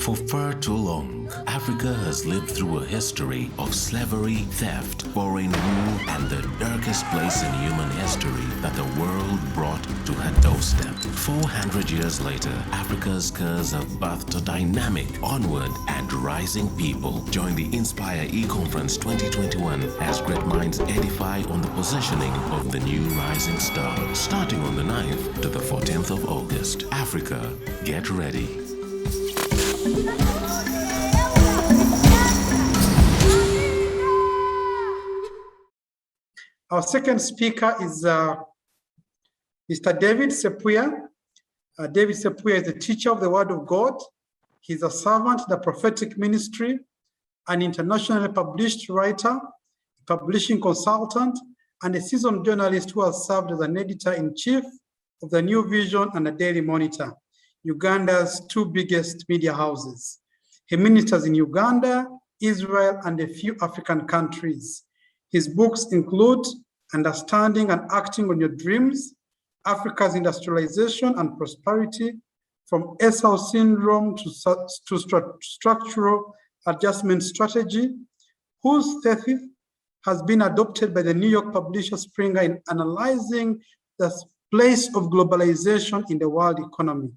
For far too long, Africa has lived through a history of slavery, theft, foreign rule, and the darkest place in human history that the world brought to her doorstep. 400 years later, Africa's scars have birthed a dynamic, onward, and rising people. Join the Inspire E-Conference 2021 as great minds edify on the positioning of the new rising star. Starting on the 9th to the 14th of August. Africa, get ready. Our second speaker is Mr. David Sseppuya. David Sseppuya is a teacher of the Word of God. He's a servant in the prophetic ministry, an internationally published writer, publishing consultant, and a seasoned journalist who has served as an editor-in-chief of the New Vision and the Daily Monitor, Uganda's two biggest media houses. He ministers in Uganda, Israel, and a few African countries. His books include Understanding and Acting on Your Dreams, Africa's Industrialization and Prosperity, From Esau Syndrome to Structural Adjustment Strategy, whose thesis has been adopted by the New York publisher Springer in analyzing the place of globalization in the world economy.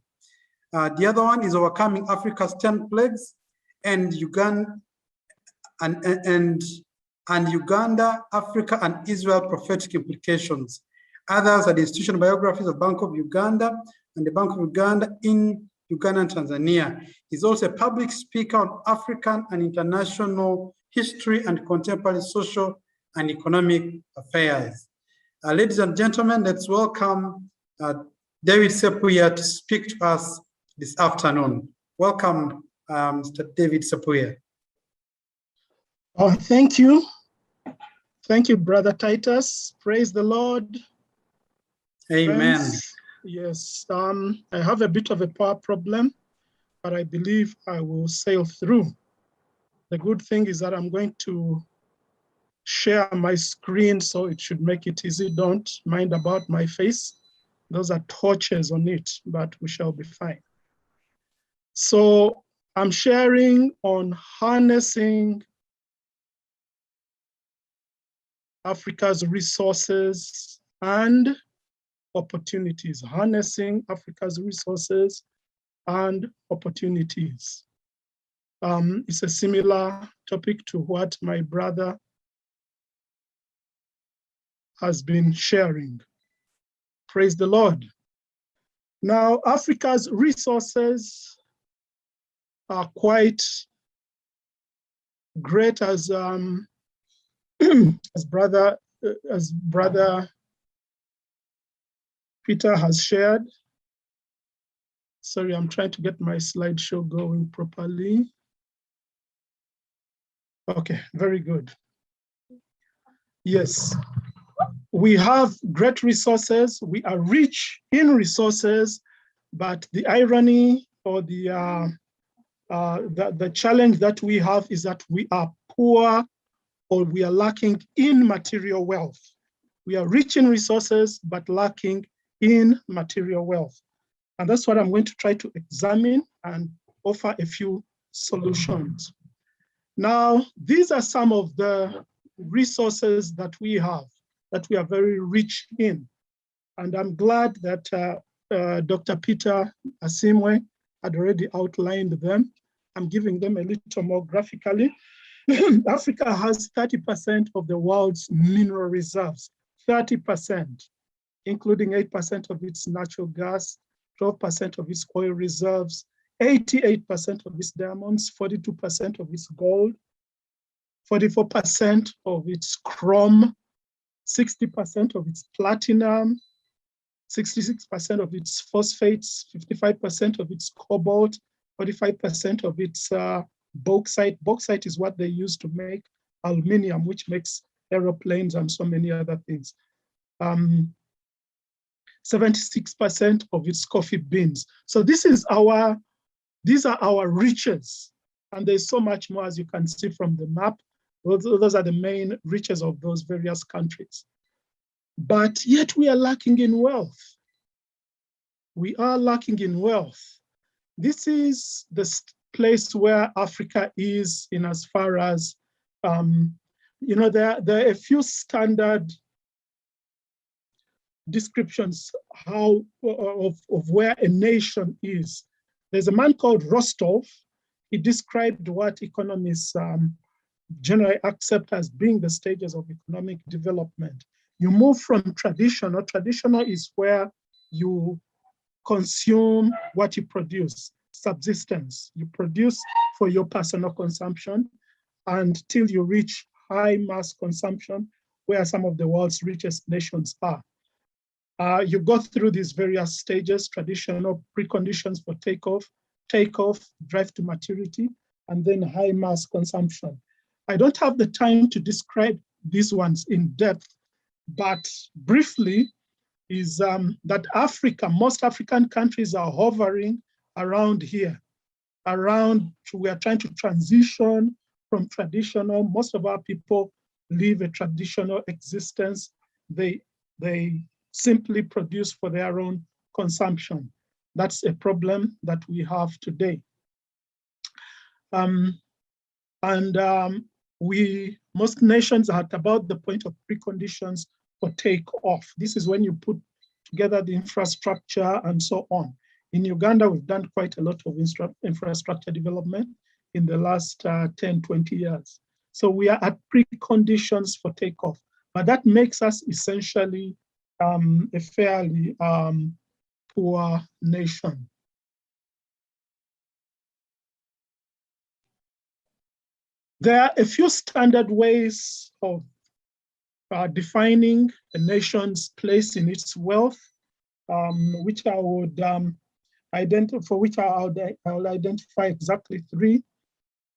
The other one is Overcoming Africa's 10 Plagues and Uganda, Uganda, Africa, and Israel Prophetic Implications. Others are the institutional biographies of Bank of Uganda and the Bank of Uganda in Uganda and Tanzania. He's also a public speaker on African and international history and contemporary social and economic affairs. Ladies and gentlemen, let's welcome David Sseppuya to speak to us this afternoon. Welcome, Mr. David Sseppuya. Oh, thank you. Thank you, Brother Titus. Praise the Lord. Amen. Friends, yes, I have a bit of a power problem, but I believe I will sail through. The good thing is that I'm going to share my screen, so it should make it easy. Don't mind about my face. Those are torches on it, but we shall be fine. So I'm sharing on harnessing Africa's resources and opportunities, harnessing Africa's resources and opportunities. It's a similar topic to what my brother has been sharing. Praise the Lord. Now, Africa's resources are quite great, as brother Peter has shared. Sorry, I'm trying to get my slideshow going properly. Okay, very good. Yes, we have great resources. We are rich in resources, but the irony or the challenge that we have is that we are poor, or we are lacking in material wealth. We are rich in resources, but lacking in material wealth. And that's what I'm going to try to examine and offer a few solutions. Now, these are some of the resources that we have, that we are very rich in. And I'm glad that Dr. Peter Asimwe had already outlined them. I'm giving them a little more graphically. Africa has 30% of the world's mineral reserves, 30%, including 8% of its natural gas, 12% of its oil reserves, 88% of its diamonds, 42% of its gold, 44% of its chrome, 60% of its platinum, 66% of its phosphates, 55% of its cobalt, 45% of its bauxite. Bauxite is what they use to make aluminum, which makes aeroplanes and so many other things. 76% of its coffee beans. So these are our riches. And there's so much more, as you can see from the map. Those are the main riches of those various countries. But yet we are lacking in wealth. We are lacking in wealth. This is the place where Africa is in as far as, there are a few standard descriptions of where a nation is. There's a man called Rostov. He described what economists generally accept as being the stages of economic development. You move from traditional. Traditional is where you consume what you produce, subsistence. You produce for your personal consumption until you reach high mass consumption, where some of the world's richest nations are. You go through these various stages, traditional preconditions for takeoff, drive to maturity, and then high mass consumption. I don't have the time to describe these ones in depth, but briefly is that Africa, most African countries are hovering around here. We are trying to transition from traditional. Most of our people live a traditional existence. They simply produce for their own consumption. That's a problem that we have today. Most nations are at about the point of preconditions for takeoff. This is when you put together the infrastructure and so on. In Uganda, we've done quite a lot of infrastructure development in the last 10, 20 years. So we are at preconditions for takeoff, but that makes us essentially a fairly poor nation. There are a few standard ways of defining a nation's place in its wealth, which I would I'll identify exactly three.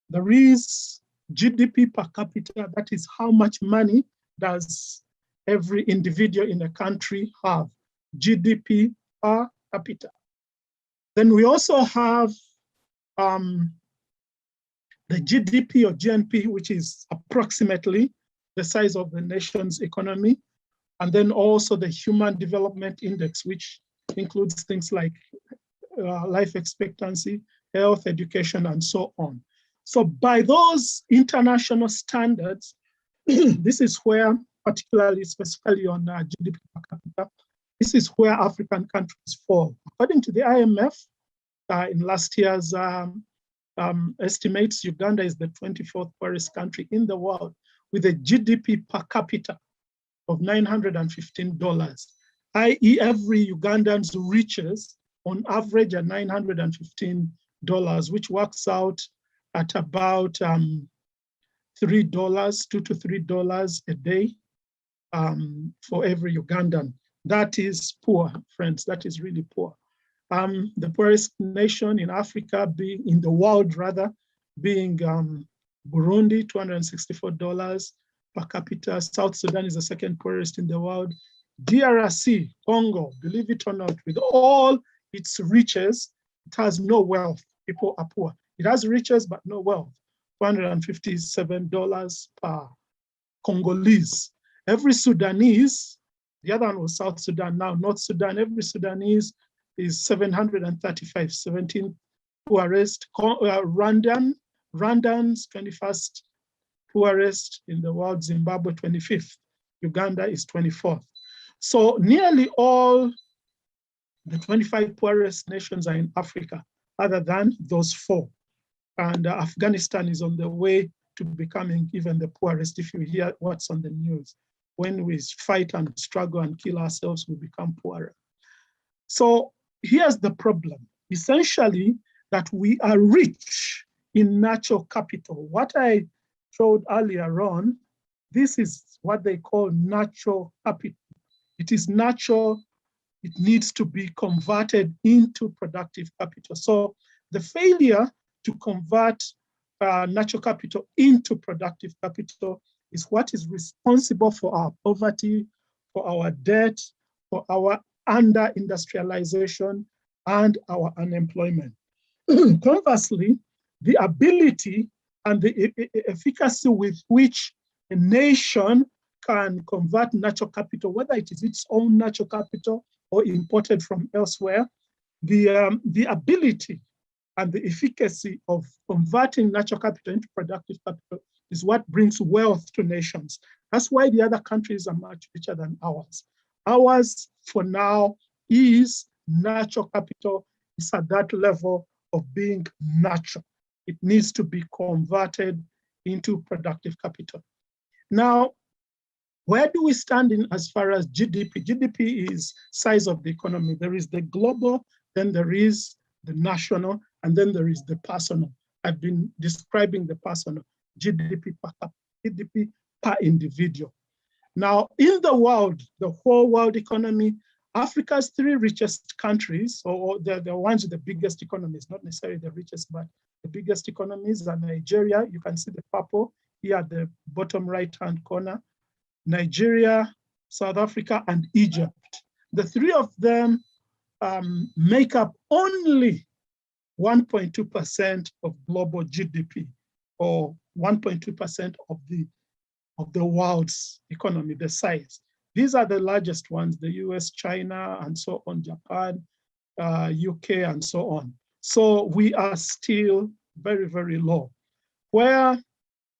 There is GDP per capita, that is how much money does every individual in a country have, GDP per capita. Then we also have the GDP or GNP, which is approximately the size of the nation's economy. And then also the Human Development Index, which includes things like life expectancy, health, education, and so on. So by those international standards, this is where, particularly, specifically on GDP per capita, this is where African countries fall. According to the IMF, in last year's estimates, Uganda is the 24th poorest country in the world with a GDP per capita of $915, i.e. every Ugandan's riches on average are $915, which works out at about $2 to $3 a day for every Ugandan. That is poor, friends, that is really poor. The poorest nation in Africa, in the world rather, being Burundi, $264 per capita. South Sudan is the second poorest in the world. DRC, Congo, believe it or not, with all its riches, it has no wealth. People are poor. It has riches, but no wealth. $457 per Congolese. Every Sudanese, the other one was South Sudan, now North Sudan, every Sudanese is 735, 17th poorest. Rwandan's 21st poorest in the world, Zimbabwe 25th, Uganda is 24th. So nearly all the 25 poorest nations are in Africa, other than those four. And Afghanistan is on the way to becoming even the poorest. If you hear what's on the news, when we fight and struggle and kill ourselves, we become poorer. So here's the problem, essentially, that we are rich in natural capital. What I showed earlier on, this is what they call natural capital. It is natural, it needs to be converted into productive capital. So the failure to convert natural capital into productive capital is what is responsible for our poverty, for our debt, for our under-industrialization, and our unemployment. Conversely, the ability and the efficacy with which a nation can convert natural capital, whether it is its own natural capital or imported from elsewhere, the ability and the efficacy of converting natural capital into productive capital is what brings wealth to nations. That's why the other countries are much richer than ours. Ours, for now, is natural capital. It's at that level of being natural. It needs to be converted into productive capital. Now, where do we stand in as far as GDP? GDP is size of the economy. There is the global, then there is the national, and then there is the personal. I've been describing the personal, GDP per individual. Now, in the world, the whole world economy, Africa's 3 richest countries, or the ones with the biggest economies, not necessarily the richest, but the biggest economies are Nigeria. You can see the purple here at the bottom right-hand corner. Nigeria, South Africa, and Egypt. The 3 of them make up only 1.2% of global GDP, or 1.2% of the world's economy, the size. These are the largest ones, the US, China, and so on, Japan, UK, and so on. So we are still very, very low. Where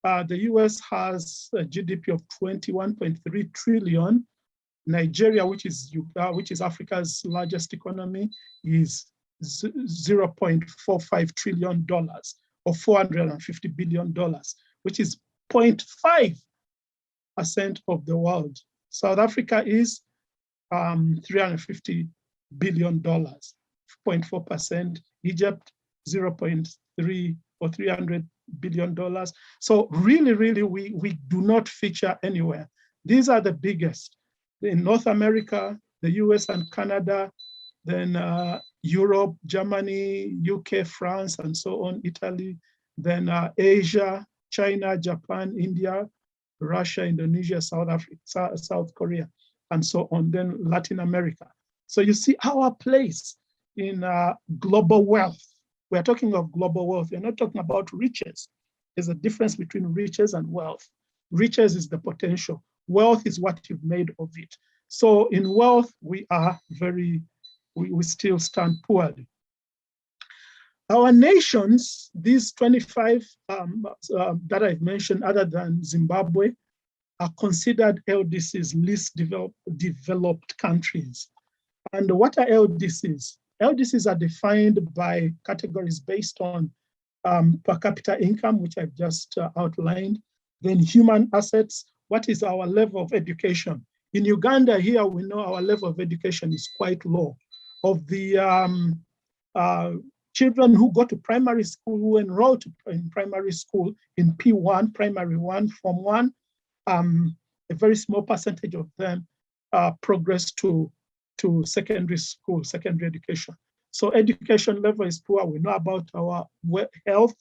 the US has a GDP of 21.3 trillion, Nigeria, which is Africa's largest economy, is $0.45 trillion, or $450 billion, which is 0.5% of the world. South Africa is $350 billion, 0.4%. Egypt, 0.3 or $300 billion. So really, really, we do not feature anywhere. These are the biggest. In North America, the US and Canada, then Europe, Germany, UK, France, and so on, Italy, then Asia, China, Japan, India, Russia, Indonesia, South Africa, South Korea, and so on, then Latin America. So you see our place in global wealth. We're talking of global wealth. We're not talking about riches. There's a difference between riches and wealth. Riches is the potential. Wealth is what you've made of it. So in wealth, we still stand poorly. Our nations, these 25 that I've mentioned, other than Zimbabwe, are considered LDCs, least developed countries. And what are LDCs? LDCs are defined by categories based on per capita income, which I've just outlined, then human assets. What is our level of education? In Uganda here, we know our level of education is quite low. Of the children who go to primary school, who enroll in primary school in P1, primary 1, Form 1, a very small percentage of them progress to secondary school, secondary education. So education level is poor. We know about our health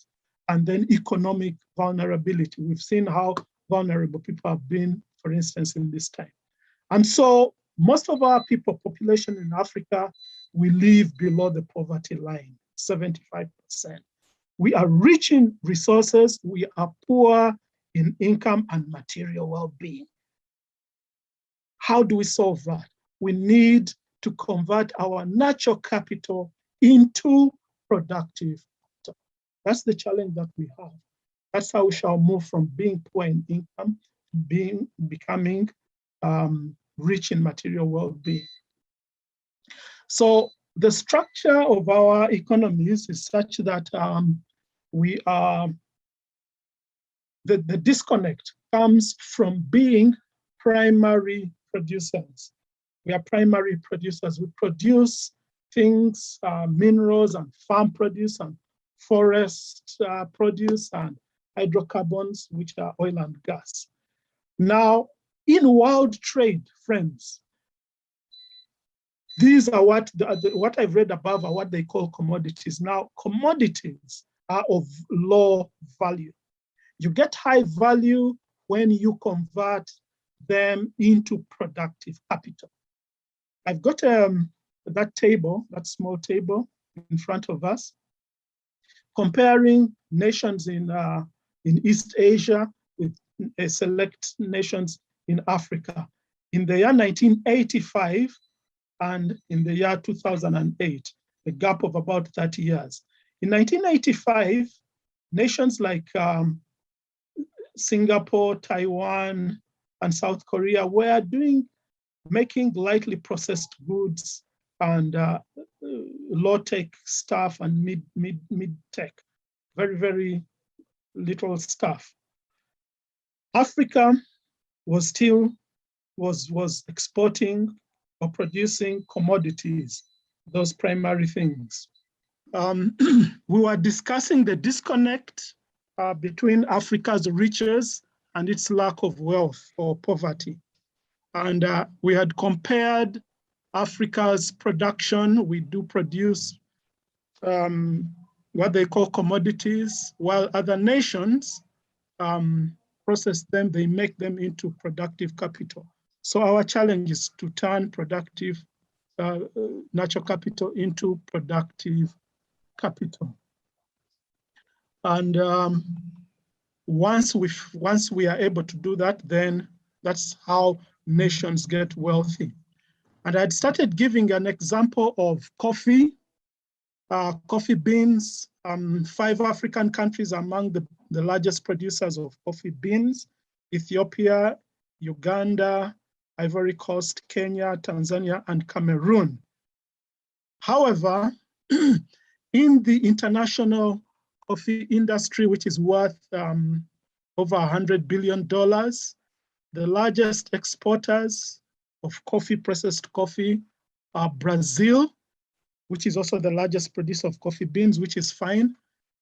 and then economic vulnerability. We've seen how vulnerable people have been, for instance, in this time. And so most of our population in Africa, we live below the poverty line, 75%. We are rich in resources, we are poor in income and material well-being. How do we solve that? We need to convert our natural capital into productive capital. That's the challenge that we have. That's how we shall move from being poor in income to becoming rich in material well-being. So the structure of our economies is such that the disconnect comes from being primary producers. We are primary producers. We produce things, minerals and farm produce and forest produce and hydrocarbons, which are oil and gas. Now, in world trade, friends, these are what I've read above are what they call commodities. Now, commodities are of low value. You get high value when you convert them into productive capital. I've got that table, that small table in front of us, comparing nations in East Asia with select nations in Africa. In the year 1985 and in the year 2008, a gap of about 30 years. In 1985, nations like Singapore, Taiwan, and South Korea were making lightly processed goods and low-tech stuff and mid-tech, very, very little stuff. Africa was exporting or producing commodities, those primary things. We were discussing the disconnect between Africa's riches and its lack of wealth or poverty. And we had compared Africa's production. We do produce what they call commodities, while other nations process them, they make them into productive capital. So our challenge is to turn productive natural capital into productive capital. And once we are able to do that, then that's how nations get wealthy. And I'd started giving an example of coffee, coffee beans. 5 African countries among the largest producers of coffee beans: Ethiopia, Uganda, Ivory Coast, Kenya, Tanzania, and Cameroon. However, in the international coffee industry, which is worth over $100 billion, the largest exporters of coffee, processed coffee, are Brazil, which is also the largest producer of coffee beans, which is fine.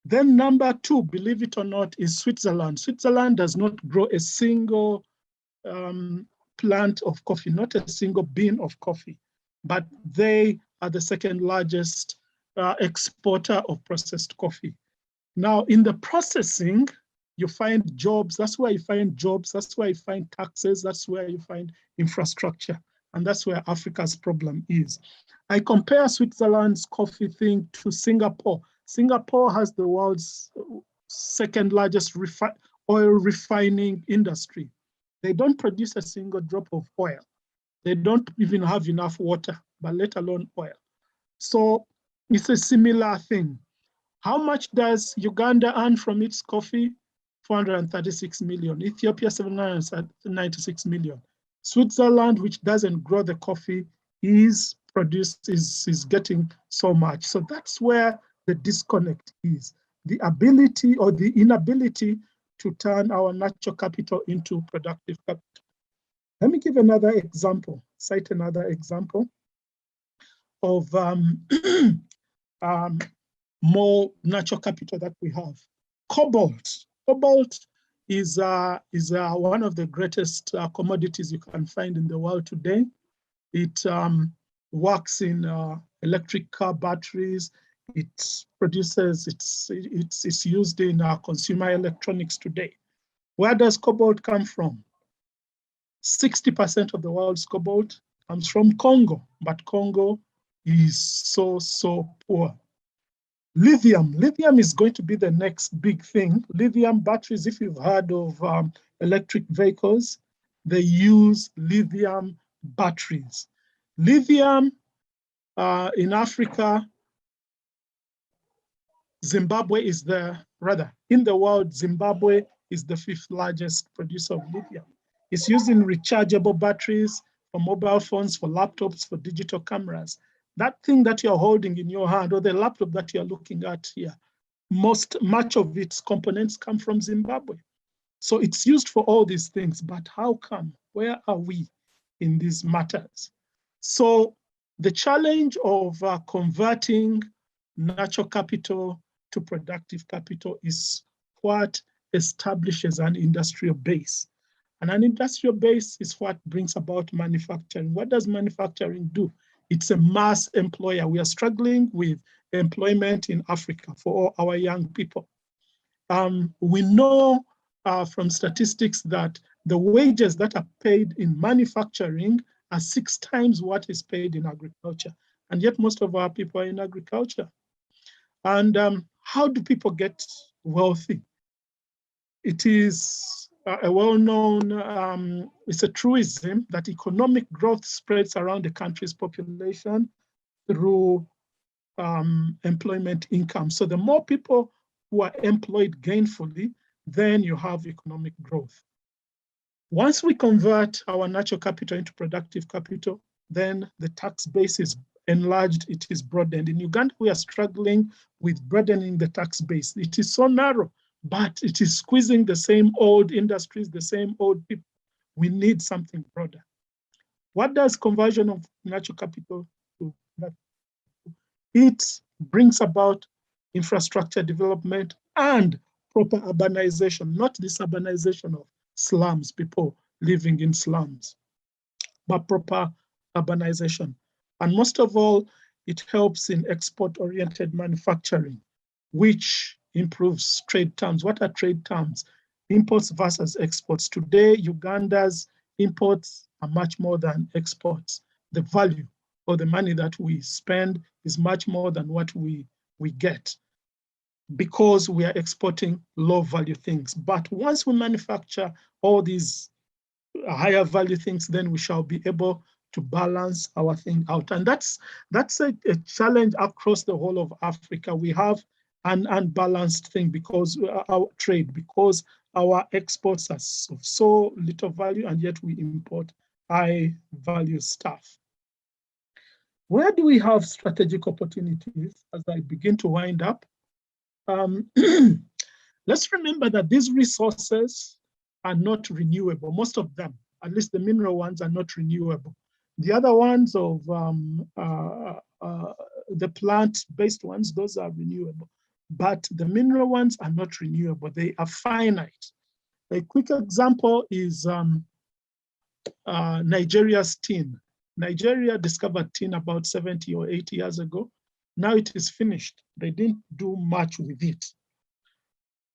Then number 2, believe it or not, is Switzerland. Switzerland does not grow a single plant of coffee, not a single bean of coffee, but they are the second largest exporter of processed coffee. Now, in the processing, you find jobs. That's where you find jobs. That's where you find taxes. That's where you find infrastructure. And that's where Africa's problem is. I compare Switzerland's coffee thing to Singapore. Singapore has the world's second largest oil refining industry. They don't produce a single drop of oil. They don't even have enough water, but let alone oil. So it's a similar thing. How much does Uganda earn from its coffee? 436 million. Ethiopia, 796 million. Switzerland, which doesn't grow the coffee, is getting so much. So that's where the disconnect is. The ability or the inability to turn our natural capital into productive capital. Let me give another example, cite another example of more natural capital that we have. Cobalt. Cobalt is one of the greatest commodities you can find in the world today. It works in electric car batteries. It produces, it's used in consumer electronics today. Where does cobalt come from? 60% of the world's cobalt comes from Congo, but Congo is so poor. Lithium. Lithium is going to be the next big thing. Lithium batteries, if you've heard of electric vehicles, they use lithium batteries. Lithium in Africa, Zimbabwe is in the world, Zimbabwe is the 5th largest producer of lithium. It's used in rechargeable batteries for mobile phones, for laptops, for digital cameras. That thing that you're holding in your hand, or the laptop that you're looking at here, much of its components come from Zimbabwe. So it's used for all these things, but how come? Where are we in these matters? So the challenge of converting natural capital to productive capital is what establishes an industrial base. And an industrial base is what brings about manufacturing. What does manufacturing do? It's a mass employer. We are struggling with employment in Africa for all our young people. We know from statistics that the wages that are paid in manufacturing are 6 times what is paid in agriculture. And yet most of our people are in agriculture. And how do people get wealthy? It is a well-known, it's a truism that economic growth spreads around the country's population through employment income. So the more people who are employed gainfully, then you have economic growth. Once we convert our natural capital into productive capital, then the tax base is enlarged, it is broadened. In Uganda, we are struggling with broadening the tax base. It is so narrow, but it is squeezing the same old industries, the same old people. We need something broader. What does conversion of natural capital do? It brings about infrastructure development and proper urbanization, not this urbanization of slums, people living in slums, but proper urbanization. And most of all, it helps in export-oriented manufacturing, which improves trade terms. What are trade terms? Imports versus exports. Today, Uganda's imports are much more than exports. The value or the money that we spend is much more than what we get, because we are exporting low value things. But once we manufacture all these higher value things, then we shall be able to balance our thing out. And that's a challenge across the whole of Africa. We have an unbalanced thing because our trade, because our exports are of so little value, and yet we import high value stuff. Where do we have strategic opportunities as I begin to wind up? Let's remember that these resources are not renewable. Most of them, at least the mineral ones, are not renewable. The other ones of the plant-based ones, those are renewable. But the mineral ones are not renewable. They are finite. A quick example is Nigeria's tin. Nigeria discovered tin about 70 or 80 years ago. Now it is finished. They didn't do much with it.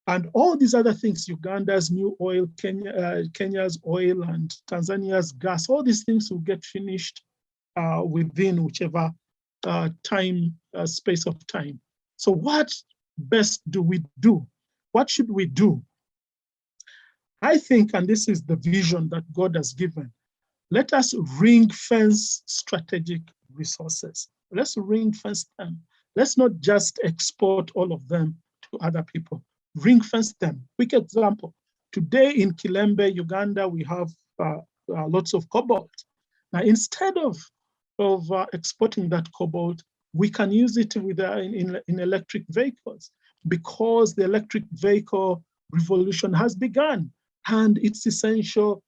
And all these other things, Uganda's new oil, Kenya's oil, and Tanzania's gas, all these things will get finished within whichever space of time. So what best do we do? What should we do? I think, and this is the vision that God has given, let us ring fence strategic resources. Let's ring fence them. Let's not just export all of them to other people. Ring fence them. Quick example. Today in Kilembe, Uganda, we have lots of cobalt. Now, instead of exporting that cobalt, we can use it with, in electric vehicles, because the electric vehicle revolution has begun, and its essential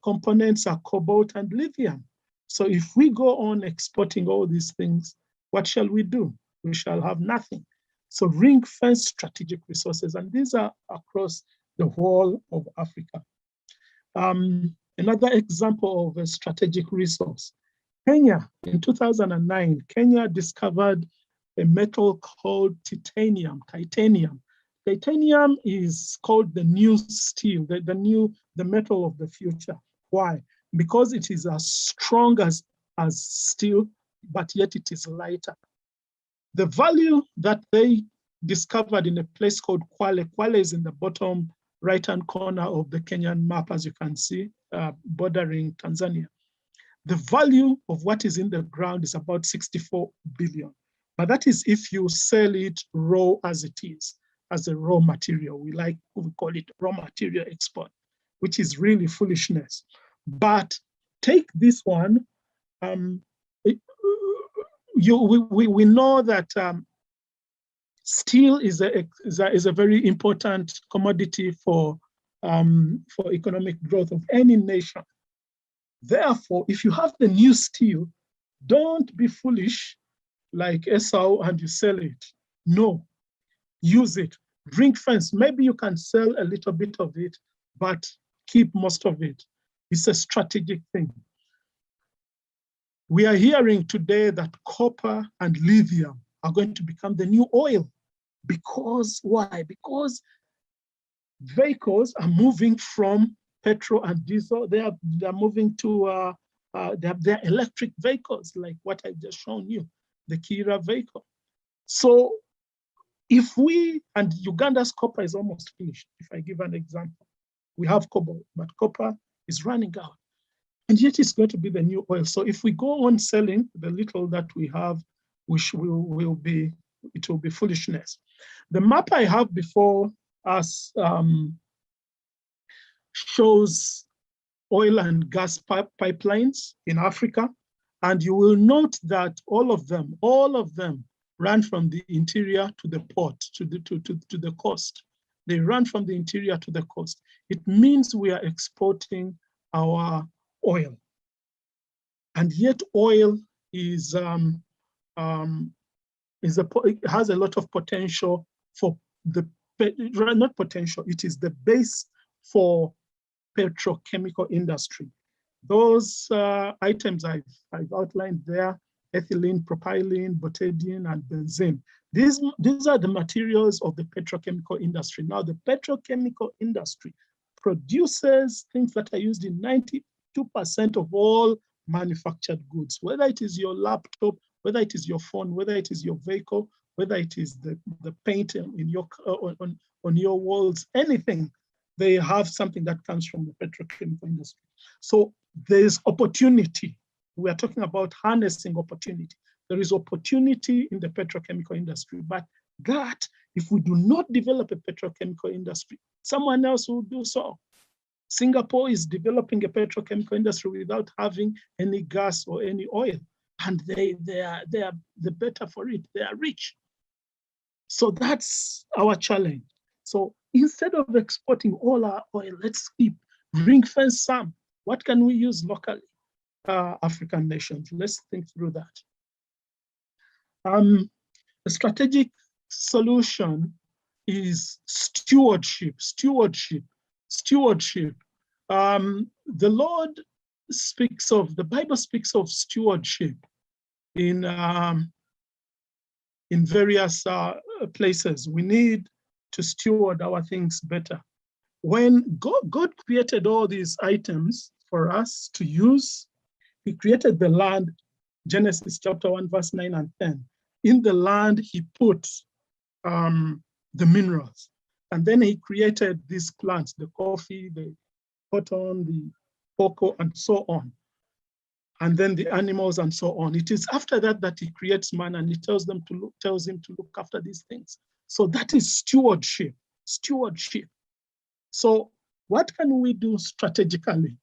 components are cobalt and lithium. So if we go on exporting all these things, what shall we do? We shall have nothing. So ring fence strategic resources, and these are across the whole of Africa. Another example of a strategic resource, Kenya. In 2009, Kenya discovered a metal called titanium. Titanium is called the new steel, the metal of the future. Why? Because it is as strong as steel, but yet it is lighter. The value that they discovered in a place called Kwale. Kwale is in the bottom right-hand corner of the Kenyan map, as you can see, bordering Tanzania. The value of what is in the ground is about 64 billion. But that is if you sell it raw as it is, as a raw material. We call it raw material export, which is really foolishness. But take this one, we know that steel is a very important commodity for economic growth of any nation. Therefore, if you have the new steel, don't be foolish like Esau and you sell it. No, use it. Ring fence. Maybe you can sell a little bit of it, but keep most of it. It's a strategic thing. We are hearing today that copper and lithium are going to become the new oil. Because why? Because vehicles are moving from petrol and diesel. They are moving to their electric vehicles, like what I've just shown you, the Kira vehicle. So if we, and Uganda's copper is almost finished. If I give an example, we have cobalt, but copper is running out. And yet it's going to be the new oil. So if we go on selling the little that we have will be foolishness. The map I have before us shows oil and gas pipelines in Africa, and you will note that all of them run from the interior to the port, to the coast. They run from the interior to the coast. It means we are exporting our oil, and yet oil has a lot of potential for not potential. It is the base for petrochemical industry. Those items I've outlined there: ethylene, propylene, butadiene, and benzene. These are the materials of the petrochemical industry. Now, the petrochemical industry produces things that are used in 92% of all manufactured goods, whether it is your laptop, whether it is your phone, whether it is your vehicle, whether it is the paint in your on your walls, anything. They have something that comes from the petrochemical industry. So there's opportunity. We are talking about harnessing opportunity. There is opportunity in the petrochemical industry, but that, if we do not develop a petrochemical industry, someone else will do so. Singapore is developing a petrochemical industry without having any gas or any oil, and they are the better for it. They are rich. So that's our challenge. So instead of exporting all our oil, let's keep ring-fence some. What can we use locally? African nations. Let's think through that. A strategic solution is stewardship. The Lord speaks of, the Bible speaks of stewardship in various places. We need to steward our things better. When God created all these items for us to use, he created the land, Genesis chapter 1, verse 9 and 10. In the land, he put the minerals. And then he created these plants, the coffee, the cotton, the cocoa, and so on. And then the animals and so on. It is after that that he creates man, and he tells him to look after these things. So that is stewardship. So what can we do strategically?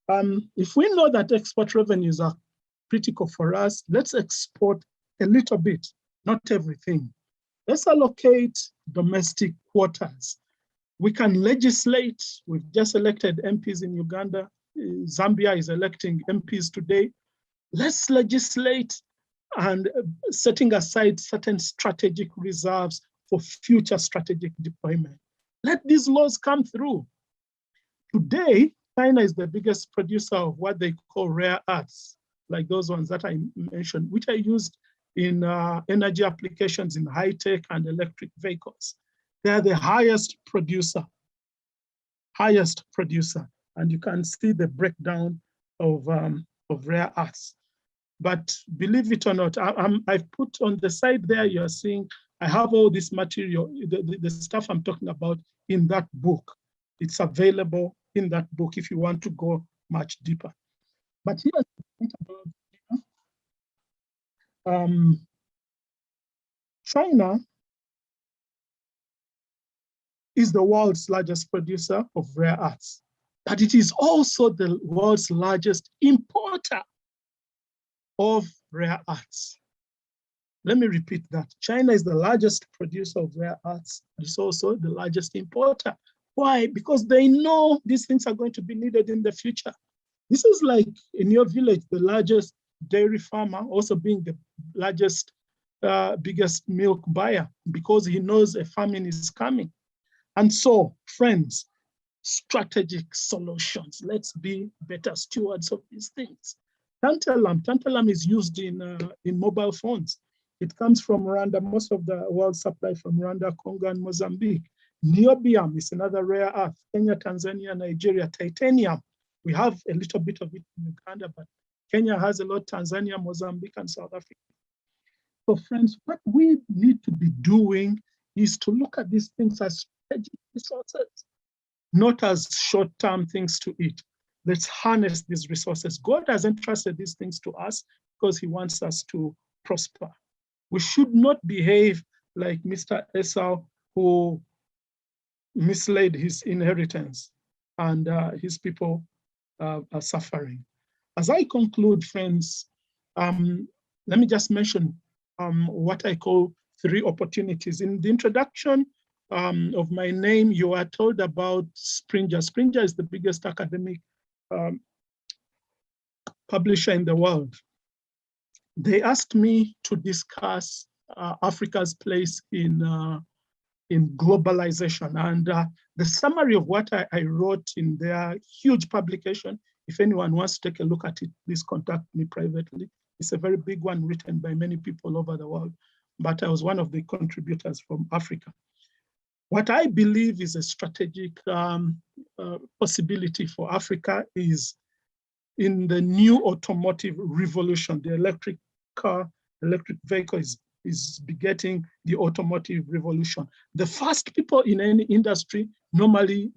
If we know that export revenues are critical for us, let's export a little bit, not everything. Let's allocate domestic quotas. We can legislate. We've just elected MPs in Uganda. Zambia is electing MPs today. Let's legislate and setting aside certain strategic reserves for future strategic deployment. Let these laws come through. Today, China is the biggest producer of what they call rare earths, like those ones that I mentioned, which are used in energy applications in high-tech and electric vehicles. They are the highest producer. And you can see the breakdown of rare earths. But believe it or not, I've put on the side there, you're seeing, I have all this material, the stuff I'm talking about in that book. It's available in that book if you want to go much deeper. But here's the point about China is the world's largest producer of rare earths, but it is also the world's largest importer of rare earths. Let me repeat that. China is the largest producer of rare earths. It's also the largest importer. Why? Because they know these things are going to be needed in the future. This is like in your village, the largest dairy farmer also being the largest, biggest milk buyer, because he knows a famine is coming. And so, friends, strategic solutions. Let's be better stewards of these things. Tantalum is used in mobile phones. It comes from Rwanda. Most of the world supply from Rwanda, Congo, and Mozambique. Niobium is another rare earth. Kenya, Tanzania, Nigeria. Titanium, we have a little bit of it in Uganda, but Kenya has a lot, Tanzania, Mozambique, and South Africa. So friends, what we need to be doing is to look at these things as strategic resources, not as short-term things to eat. Let's harness these resources. God has entrusted these things to us because he wants us to prosper. We should not behave like Mr. Esau, who misled his inheritance, and his people are suffering. As I conclude, friends, let me just mention what I call 3 opportunities. In the introduction of my name, you are told about Springer. Springer is the biggest academic publisher in the world. They asked me to discuss Africa's place in globalization. And the summary of what I wrote in their huge publication, if anyone wants to take a look at it, please contact me privately. It's a very big one written by many people over the world, but I was one of the contributors from Africa. What I believe is a strategic possibility for Africa is in the new automotive revolution. The electric car, electric vehicle is begetting the automotive revolution. The first people in any industry normally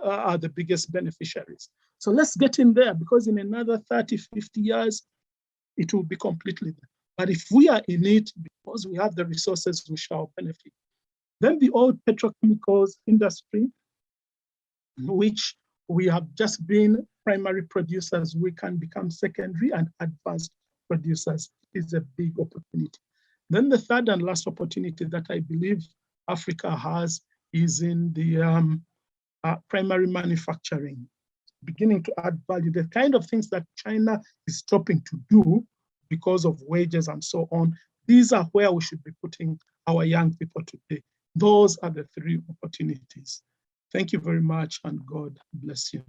are the biggest beneficiaries. So let's get in there, because in another 30, 50 years, it will be completely there. But if we are in it, because we have the resources, we shall benefit. Then the old petrochemicals industry, which we have just been primary producers, we can become secondary and advanced producers, is a big opportunity. Then the third and last opportunity that I believe Africa has is in the primary manufacturing, beginning to add value, the kind of things that China is stopping to do because of wages and so on. These are where we should be putting our young people today. Those are the 3 opportunities. Thank you very much, and God bless you.